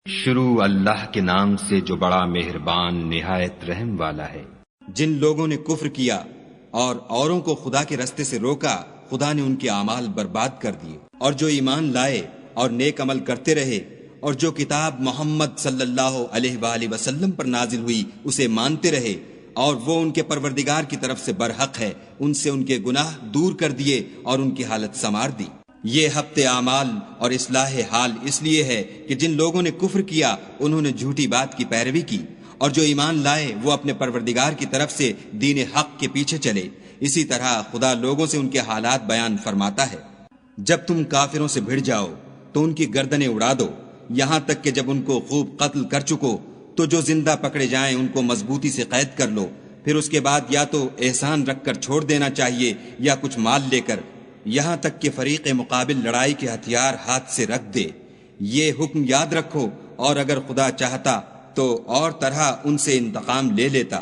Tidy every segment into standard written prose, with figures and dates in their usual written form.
شروع اللہ کے نام سے جو بڑا مہربان نہایت رحم والا ہے۔ جن لوگوں نے کفر کیا اور اوروں کو خدا کے رستے سے روکا، خدا نے ان کے اعمال برباد کر دیے، اور جو ایمان لائے اور نیک عمل کرتے رہے اور جو کتاب محمد صلی اللہ علیہ وآلہ وسلم پر نازل ہوئی اسے مانتے رہے اور وہ ان کے پروردگار کی طرف سے برحق ہے، ان سے ان کے گناہ دور کر دیے اور ان کی حالت سنوار دی۔ یہ ہفتے اعمال اور اصلاح حال اس لیے ہے کہ جن لوگوں نے کفر کیا انہوں نے جھوٹی بات کی پیروی کی، اور جو ایمان لائے وہ اپنے پروردگار کی طرف سے دین حق کے پیچھے چلے۔ اسی طرح خدا لوگوں سے ان کے حالات بیان فرماتا ہے۔ جب تم کافروں سے بھڑ جاؤ تو ان کی گردنیں اڑا دو، یہاں تک کہ جب ان کو خوب قتل کر چکو تو جو زندہ پکڑے جائیں ان کو مضبوطی سے قید کر لو، پھر اس کے بعد یا تو احسان رکھ کر چھوڑ دینا چاہیے یا کچھ مال لے کر، یہاں تک کہ فریق مقابل لڑائی کے ہتھیار ہاتھ سے رکھ دے۔ یہ حکم یاد رکھو، اور اگر خدا چاہتا تو اور طرح ان سے انتقام لے لیتا،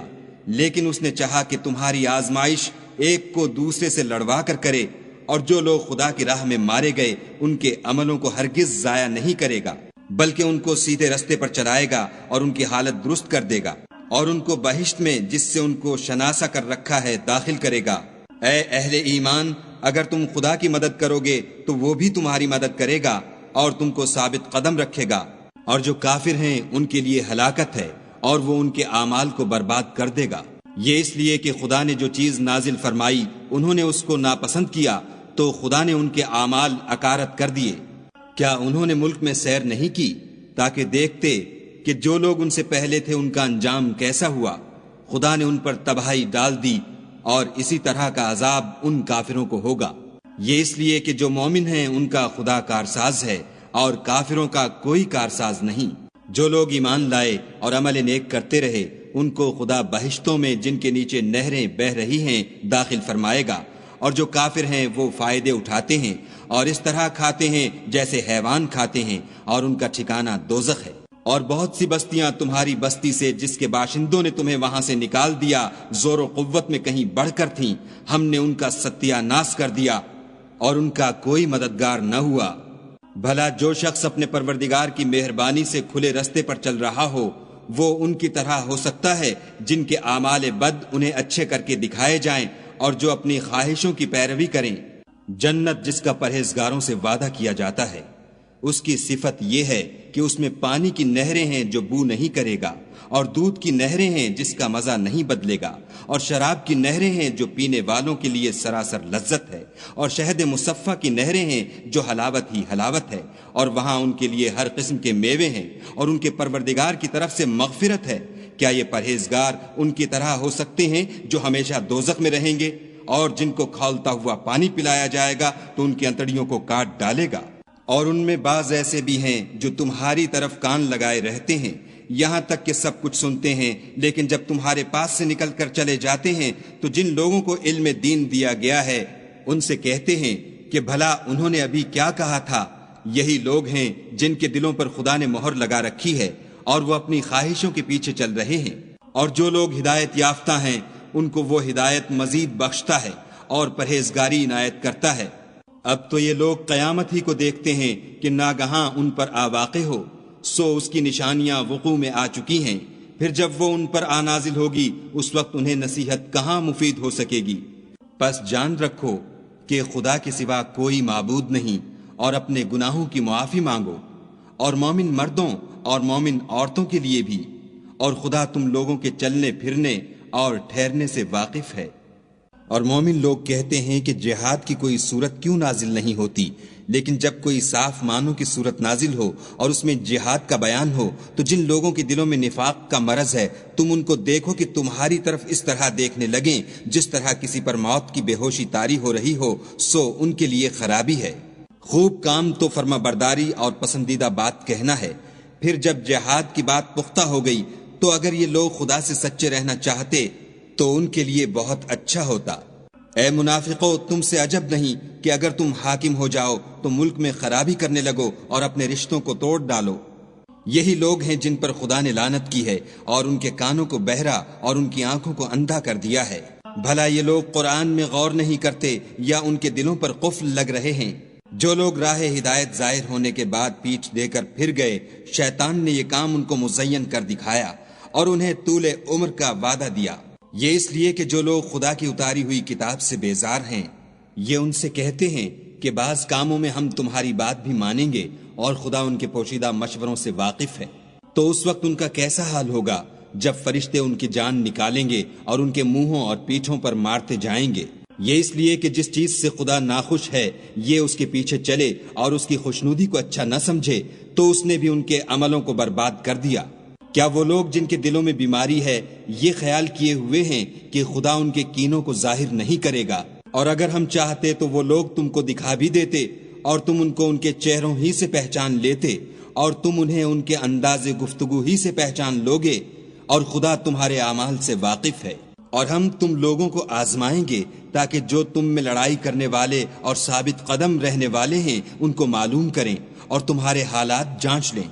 لیکن اس نے چاہا کہ تمہاری آزمائش ایک کو دوسرے سے لڑوا کر کرے، اور جو لوگ خدا کی راہ میں مارے گئے ان کے عملوں کو ہرگز ضائع نہیں کرے گا، بلکہ ان کو سیدھے رستے پر چلائے گا اور ان کی حالت درست کر دے گا، اور ان کو بہشت میں جس سے ان کو شناسا کر رکھا ہے داخل کرے گا۔ اے اہل ایمان، اگر تم خدا کی مدد کرو گے تو وہ بھی تمہاری مدد کرے گا اور تم کو ثابت قدم رکھے گا، اور جو کافر ہیں ان کے لیے ہلاکت ہے اور وہ ان کے اعمال کو برباد کر دے گا۔ یہ اس لیے کہ خدا نے جو چیز نازل فرمائی انہوں نے اس کو ناپسند کیا تو خدا نے ان کے اعمال اکارت کر دیے۔ کیا انہوں نے ملک میں سیر نہیں کی تاکہ دیکھتے کہ جو لوگ ان سے پہلے تھے ان کا انجام کیسا ہوا؟ خدا نے ان پر تباہی ڈال دی، اور اسی طرح کا عذاب ان کافروں کو ہوگا۔ یہ اس لیے کہ جو مومن ہیں ان کا خدا کارساز ہے اور کافروں کا کوئی کارساز نہیں۔ جو لوگ ایمان لائے اور عمل نیک کرتے رہے ان کو خدا بہشتوں میں جن کے نیچے نہریں بہہ رہی ہیں داخل فرمائے گا، اور جو کافر ہیں وہ فائدے اٹھاتے ہیں اور اس طرح کھاتے ہیں جیسے حیوان کھاتے ہیں، اور ان کا ٹھکانہ دوزخ ہے۔ اور بہت سی بستیاں تمہاری بستی سے جس کے باشندوں نے تمہیں وہاں سے نکال دیا زور و قوت میں کہیں بڑھ کر تھیں، ہم نے ان کا ستیہ ناش کر دیا اور ان کا کوئی مددگار نہ ہوا۔ بھلا جو شخص اپنے پروردگار کی مہربانی سے کھلے رستے پر چل رہا ہو وہ ان کی طرح ہو سکتا ہے جن کے اعمال بد انہیں اچھے کر کے دکھائے جائیں اور جو اپنی خواہشوں کی پیروی کریں۔ جنت جس کا پرہیزگاروں سے وعدہ کیا جاتا ہے، اس کی صفت یہ ہے کہ اس میں پانی کی نہریں ہیں جو بو نہیں کرے گا، اور دودھ کی نہریں ہیں جس کا مزہ نہیں بدلے گا، اور شراب کی نہریں ہیں جو پینے والوں کے لیے سراسر لذت ہے، اور شہد مصفہ کی نہریں ہیں جو حلاوت ہی حلاوت ہے، اور وہاں ان کے لیے ہر قسم کے میوے ہیں، اور ان کے پروردگار کی طرف سے مغفرت ہے۔ کیا یہ پرہیزگار ان کی طرح ہو سکتے ہیں جو ہمیشہ دوزخ میں رہیں گے، اور جن کو کھولتا ہوا پانی پلایا جائے گا تو ان کی انتڑیوں کو کاٹ ڈالے گا؟ اور ان میں بعض ایسے بھی ہیں جو تمہاری طرف کان لگائے رہتے ہیں، یہاں تک کہ سب کچھ سنتے ہیں، لیکن جب تمہارے پاس سے نکل کر چلے جاتے ہیں تو جن لوگوں کو علم دین دیا گیا ہے ان سے کہتے ہیں کہ بھلا انہوں نے ابھی کیا کہا تھا؟ یہی لوگ ہیں جن کے دلوں پر خدا نے مہر لگا رکھی ہے اور وہ اپنی خواہشوں کے پیچھے چل رہے ہیں، اور جو لوگ ہدایت یافتہ ہیں ان کو وہ ہدایت مزید بخشتا ہے اور پرہیزگاری عنایت کرتا ہے۔ اب تو یہ لوگ قیامت ہی کو دیکھتے ہیں کہ ناگہاں ان پر آ واقع ہو، سو اس کی نشانیاں وقوع میں آ چکی ہیں، پھر جب وہ ان پر آ نازل ہوگی اس وقت انہیں نصیحت کہاں مفید ہو سکے گی۔ پس جان رکھو کہ خدا کے سوا کوئی معبود نہیں، اور اپنے گناہوں کی معافی مانگو، اور مومن مردوں اور مومن عورتوں کے لیے بھی، اور خدا تم لوگوں کے چلنے پھرنے اور ٹھہرنے سے واقف ہے۔ اور مومن لوگ کہتے ہیں کہ جہاد کی کوئی صورت کیوں نازل نہیں ہوتی، لیکن جب کوئی صاف معنوں کی صورت نازل ہو اور اس میں جہاد کا بیان ہو تو جن لوگوں کے دلوں میں نفاق کا مرض ہے تم ان کو دیکھو کہ تمہاری طرف اس طرح دیکھنے لگیں جس طرح کسی پر موت کی بے ہوشی طاری ہو رہی ہو، سو ان کے لیے خرابی ہے۔ خوب کام تو فرما برداری اور پسندیدہ بات کہنا ہے، پھر جب جہاد کی بات پختہ ہو گئی تو اگر یہ لوگ خدا سے سچے رہنا چاہتے تو ان کے لیے بہت اچھا ہوتا۔ اے منافقو، تم سے عجب نہیں کہ اگر تم حاکم ہو جاؤ تو ملک میں خرابی کرنے لگو اور اپنے رشتوں کو توڑ ڈالو۔ یہی لوگ ہیں جن پر خدا نے لعنت کی ہے اور ان کے کانوں کو بہرا اور ان کی آنکھوں کو اندھا کر دیا ہے۔ بھلا یہ لوگ قرآن میں غور نہیں کرتے یا ان کے دلوں پر قفل لگ رہے ہیں؟ جو لوگ راہ ہدایت ظاہر ہونے کے بعد پیٹھ دے کر پھر گئے، شیطان نے یہ کام ان کو مزین کر دکھایا اور انہیں طول عمر کا وعدہ دیا۔ یہ اس لیے کہ جو لوگ خدا کی اتاری ہوئی کتاب سے بیزار ہیں، یہ ان سے کہتے ہیں کہ بعض کاموں میں ہم تمہاری بات بھی مانیں گے اور خدا ان کے پوشیدہ مشوروں سے واقف ہے۔ تو اس وقت ان کا کیسا حال ہوگا جب فرشتے ان کی جان نکالیں گے اور ان کے منہوں اور پیٹھوں پر مارتے جائیں گے۔ یہ اس لیے کہ جس چیز سے خدا ناخوش ہے یہ اس کے پیچھے چلے اور اس کی خوشنودی کو اچھا نہ سمجھے، تو اس نے بھی ان کے عملوں کو برباد کر دیا۔ کیا وہ لوگ جن کے دلوں میں بیماری ہے یہ خیال کیے ہوئے ہیں کہ خدا ان کے کینوں کو ظاہر نہیں کرے گا؟ اور اگر ہم چاہتے تو وہ لوگ تم کو دکھا بھی دیتے اور تم ان کو ان کے چہروں ہی سے پہچان لیتے اور تم انہیں ان کے انداز گفتگو ہی سے پہچان لوگے، اور خدا تمہارے اعمال سے واقف ہے۔ اور ہم تم لوگوں کو آزمائیں گے تاکہ جو تم میں لڑائی کرنے والے اور ثابت قدم رہنے والے ہیں ان کو معلوم کریں اور تمہارے حالات جانچ لیں۔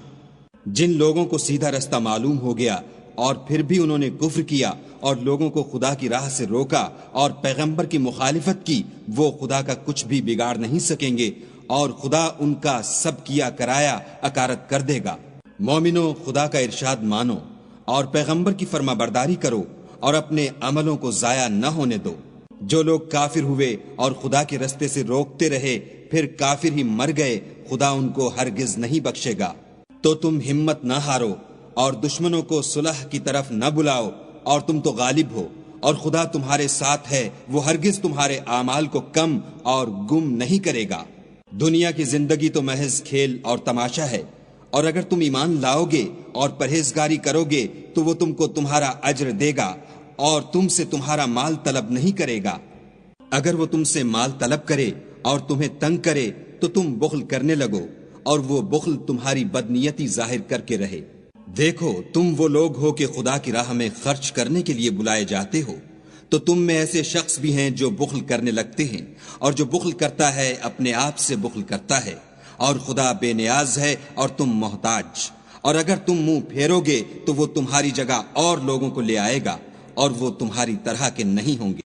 جن لوگوں کو سیدھا رستہ معلوم ہو گیا اور پھر بھی انہوں نے کفر کیا اور لوگوں کو خدا کی راہ سے روکا اور پیغمبر کی مخالفت کی، وہ خدا کا کچھ بھی بگاڑ نہیں سکیں گے اور خدا ان کا سب کیا کرایا اکارت کر دے گا۔ مومنو، خدا کا ارشاد مانو اور پیغمبر کی فرما برداری کرو اور اپنے عملوں کو ضائع نہ ہونے دو۔ جو لوگ کافر ہوئے اور خدا کے رستے سے روکتے رہے پھر کافر ہی مر گئے، خدا ان کو ہرگز نہیں بخشے گا۔ تو تم ہمت نہ ہارو اور دشمنوں کو صلح کی طرف نہ بلاؤ، اور تم تو غالب ہو اور خدا تمہارے ساتھ ہے، وہ ہرگز تمہارے اعمال کو کم اور گم نہیں کرے گا۔ دنیا کی زندگی تو محض کھیل اور تماشا ہے، اور اگر تم ایمان لاؤ گے اور پرہیزگاری کرو گے تو وہ تم کو تمہارا اجر دے گا اور تم سے تمہارا مال طلب نہیں کرے گا۔ اگر وہ تم سے مال طلب کرے اور تمہیں تنگ کرے تو تم بخل کرنے لگو، اور وہ بخل تمہاری بدنیتی ظاہر کر کے رہے۔ دیکھو، تم وہ لوگ ہو کہ خدا کی راہ میں خرچ کرنے کے لیے بلائے جاتے ہو، تو تم میں ایسے شخص بھی ہیں جو بخل کرنے لگتے ہیں، اور جو بخل کرتا ہے اپنے آپ سے بخل کرتا ہے، اور خدا بے نیاز ہے اور تم محتاج۔ اور اگر تم منہ پھیرو گے تو وہ تمہاری جگہ اور لوگوں کو لے آئے گا، اور وہ تمہاری طرح کے نہیں ہوں گے۔